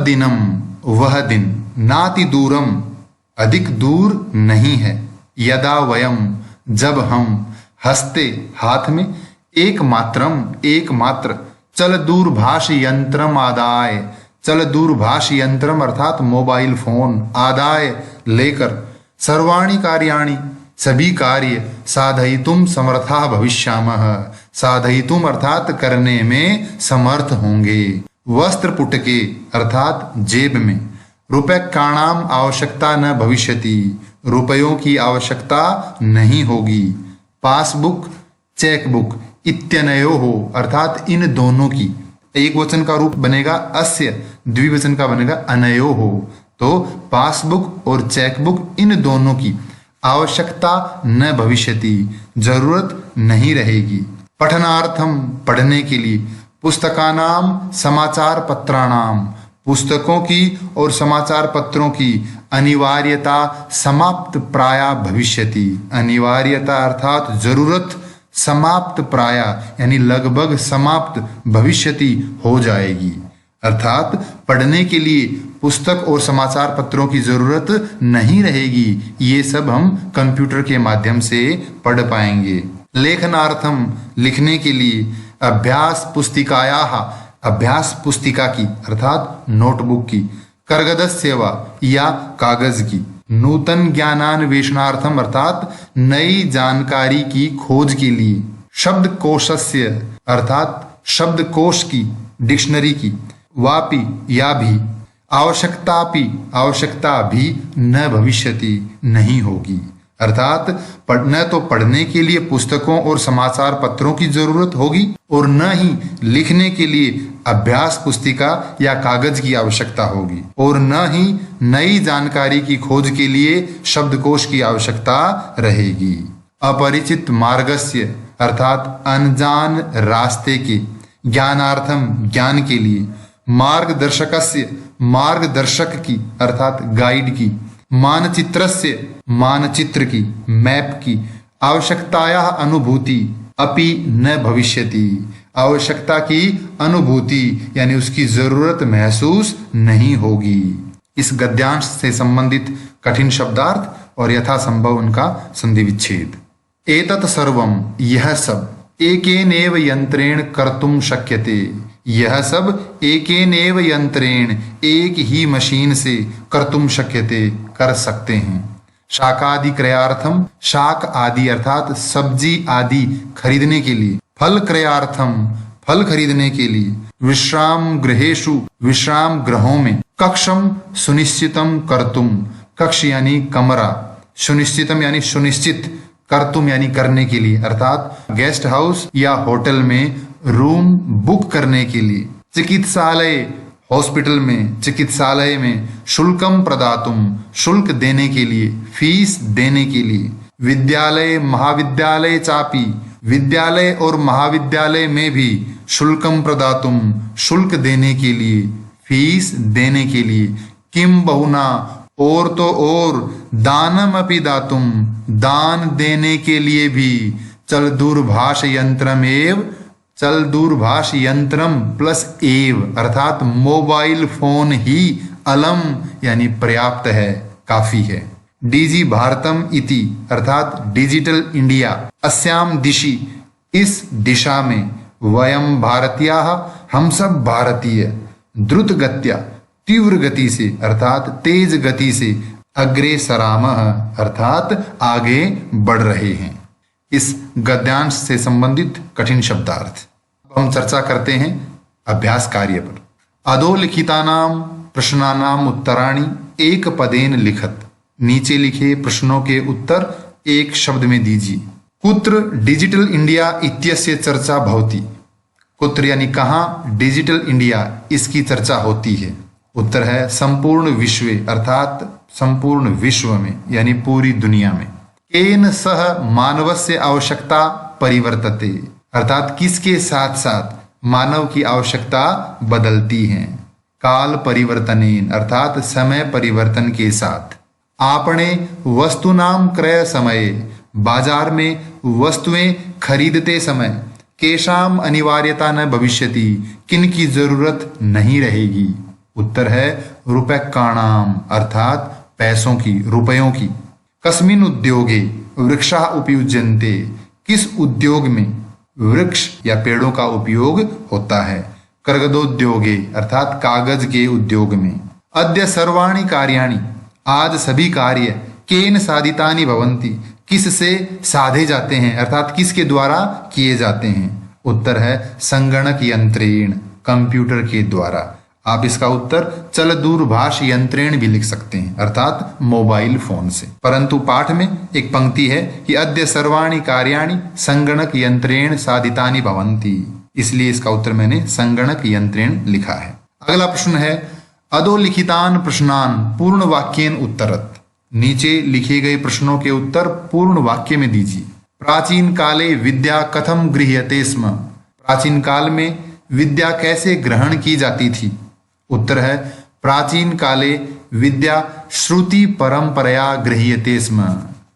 तद्दिनम, वह दिन, नाति दूरम, अधिक दूर नहीं है, यदा वयम, जब हम, हस्ते, हाथ में, एकमात्र, चल दूरभाष यंत्रम आदाय, चल दूरभाष यंत्रम अर्थात मोबाइल फोन, आदाय लेकर, सर्वाणि कार्याणि, सभी कार्य, साधयितुम समर्था भविष्यामः, साधयितुम अर्थात करने में समर्थ होंगे, वस्त्र पुटके अर्थात जेब में, रूप्यकाणाम आवश्यकता न भविष्यति, रुपयों की आवश्यकता नहीं होगी, पासबुक, चेकबुक, इत्यनयो हो अर्थात इन दोनों की, एक वचन का रूप बनेगा अस्य, द्विवचन का बनेगा अनयो हो, तो पासबुक और चेकबुक इन दोनों की आवश्यकता न भविष्यति, जरूरत नहीं रहेगी, पठनार्थम पढ़ने के लिए, पुस्तकानाम समाचार पत्राणाम, पुस्तकों की और समाचार पत्रों की अनिवार्यता समाप्त प्राया भविष्यति, अनिवार्यता अर्थात जरूरत, समाप्त प्राया यानी लगभग समाप्त, भविष्यति हो जाएगी, अर्थात पढ़ने के लिए पुस्तक और समाचार पत्रों की जरूरत नहीं रहेगी, ये सब हम कंप्यूटर के माध्यम से पढ़ पाएंगे। लेखनार्थम लिखने के लिए, अभ्यास पुस्तिकायाः, अभ्यास पुस्तिका की अर्थात नोटबुक की, कर्गदस्य वा या कागज की, नूतन ज्ञानान्वेषणार्थम अर्थात नई जानकारी की खोज के लिए, शब्दकोशस्य अर्थात शब्दकोश की, डिक्शनरी की, वापि या भी, आवश्यकतापि आवश्यकता भी न भविष्यति नहीं होगी, अर्थात न तो पढ़ने के लिए पुस्तकों और समाचार पत्रों की जरूरत होगी और न ही लिखने के लिए अभ्यास पुस्तिका या कागज की आवश्यकता होगी और न ही नई जानकारी की खोज के लिए शब्दकोश की आवश्यकता रहेगी। अपरिचित मार्गस्य अर्थात अनजान रास्ते के, ज्ञानार्थम ज्ञान के लिए, मार्गदर्शकस्य मार्गदर्शक की अर्थात गाइड की, मानचित्रस्य मानचित्र की, मैप की, आवश्यकताया अनुभूति अपि न भविष्यति, आवश्यकता की अनुभूति यानी उसकी जरूरत महसूस नहीं होगी। इस गद्यांश से संबंधित कठिन शब्दार्थ और यथासंभव उनका संधि विच्छेद। एतत् सर्वम, यह सब, एकेनेव यंत्रेण कर्तुम शक्यते, यह सब एकेनेव यंत्रेण एक ही मशीन से कर्तुम शक्यते कर सकते हैं। शाकादि क्रयार्थम, शाक आदि अर्थात सब्जी आदि खरीदने के लिए, फल क्रयार्थम फल खरीदने के लिए, विश्राम गृहेषु विश्राम गृहों में, कक्षम सुनिश्चितम कर्तुम, कक्ष यानी कमरा, सुनिश्चितम यानी सुनिश्चित, कर्तुम यानी करने के लिए अर्थात गेस्ट हाउस या होटल में रूम बुक करने के लिए, चिकित्सालय हॉस्पिटल में, चिकित्सालय में, शुल्कम प्रदातुम शुल्क देने के लिए, फीस देने के लिए, विद्यालय महाविद्यालय चापी, विद्यालय और महाविद्यालय में भी, शुल्कम प्रदातुम शुल्क देने के लिए, फीस देने के लिए, किम बहुना और तो और, दानम अपि दातुम दान देने के लिए भी, चल दूरभाष यंत्रमेव, चल दूरभाष यंत्रम प्लस एव अर्थात मोबाइल फोन ही अलम यानी पर्याप्त है, काफी है। डीजी भारतम इति अर्थात डिजिटल इंडिया, अस्याम दिशि इस दिशा में, वयम भारतीयाः हम सब भारतीय, द्रुत गत्या तीव्र गति से अर्थात तेज गति से, अग्रेसरामः अर्थात आगे बढ़ रहे हैं। इस गद्यांश से संबंधित कठिन शब्दार्थ हम चर्चा करते हैं अभ्यास कार्य पर। अधोलिखितानाम प्रश्नानाम उत्तराणि एक पदेन लिखत, नीचे लिखे प्रश्नों के उत्तर एक शब्द में दीजिए। कुत्र डिजिटल इंडिया इत्यस्य चर्चा भवति, कुत्र यानी कहाँ डिजिटल इंडिया इसकी चर्चा होती है। उत्तर है संपूर्ण विश्व अर्थात संपूर्ण विश्व में यानी पूरी दुनिया में। केन सह मानवस्य आवश्यकता परिवर्तते अर्थात किसके साथ साथ मानव की आवश्यकता बदलती है। काल परिवर्तनेन अर्थात समय परिवर्तन के साथ। आपने वस्तुनाम क्रय समय बाजार में वस्तुएं खरीदते समय, केशाम अनिवार्यता न भविष्यति किन की जरूरत नहीं रहेगी। उत्तर है रूप्यकाणाम अर्थात पैसों की, रुपयों की। कस्मिन उद्योगे वृक्षा उपयुज्यन्ते, किस उद्योग में वृक्ष या पेड़ों का उपयोग होता है। कर्गदोद्योगे अर्थात कागज के उद्योग में। अद्य सर्वाणि कार्याणि, आज सभी कार्य केन साधितानि भवन्ति, किससे साधे जाते हैं अर्थात किसके द्वारा किए जाते हैं। उत्तर है संगणक यंत्रेण, कंप्यूटर के द्वारा। आप इसका उत्तर चल दूरभाष यंत्रेण भी लिख सकते हैं अर्थात मोबाइल फोन से। परंतु पाठ में एक पंक्ति है कि अद्य सर्वाणि कार्याणि संगणक यंत्रेण साधितानि भवन्ति, इसलिए इसका उत्तर मैंने संगणक यंत्रेण लिखा है। अगला प्रश्न है अधोलिखितान प्रश्नान पूर्ण वाक्येन उत्तरत, नीचे लिखे गए प्रश्नों के उत्तर पूर्ण वाक्य में दीजिए। प्राचीन काले विद्या कथम गृह्यते स्म, प्राचीन काल में विद्या कैसे ग्रहण की जाती थी। उत्तर है प्राचीन काले विद्या श्रुति परंपरया गृह्यते स्म,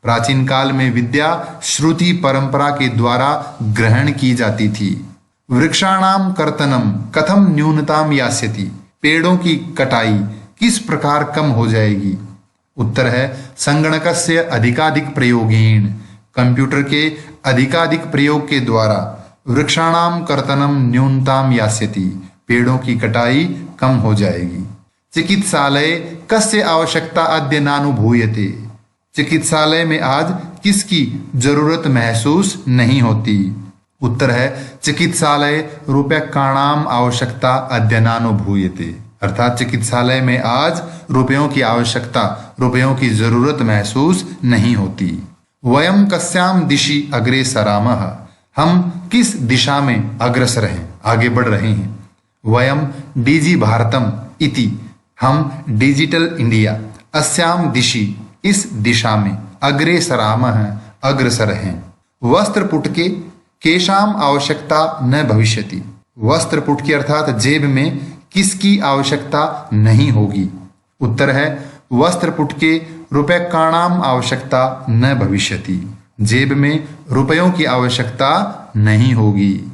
प्राचीन काल में विद्या श्रुति परंपरा के द्वारा ग्रहण की जाती थी। वृक्षाणाम कर्तनम कथम न्यूनताम यास्यति, पेड़ों की कटाई किस प्रकार कम हो जाएगी। उत्तर है संगणकस्य अधिकाधिक प्रयोगेण, कंप्यूटर के अधिकाधिक प्रयोग के द्वारा। वृक्षाणाम कर्तनम न्यूनताम यास्यति, पेड़ों की कटाई कम हो जाएगी। चिकित्सालय कस्य आवश्यकता अद्य नानुभूयते, चिकित्सालय में आज किसकी जरूरत महसूस नहीं होती। उत्तर है चिकित्सालय रूप्यकाणाम आवश्यकता अद्य नानुभूयते, अर्थात चिकित्सालय में आज रुपयों की आवश्यकता, रुपयों की जरूरत महसूस नहीं होती। वयम कस्याम दिशि अग्रे सरामः, हम किस दिशा में अग्रसर हैं, आगे बढ़ रहे हैं। वयम डीजी भारतम इति, हम डिजिटल इंडिया। अस्याम दिशि इस दिशा में, अग्रे सरामः अग्रसर हैं। वस्त्र पुटके केशाम आवश्यकता न भविष्यति, वस्त्र पुटके अर्थात जेब में किसकी आवश्यकता नहीं होगी। उत्तर है वस्त्र पुटके रूप्यकाणाम आवश्यकता न भविष्यति, जेब में रुपयों की आवश्यकता नहीं होगी।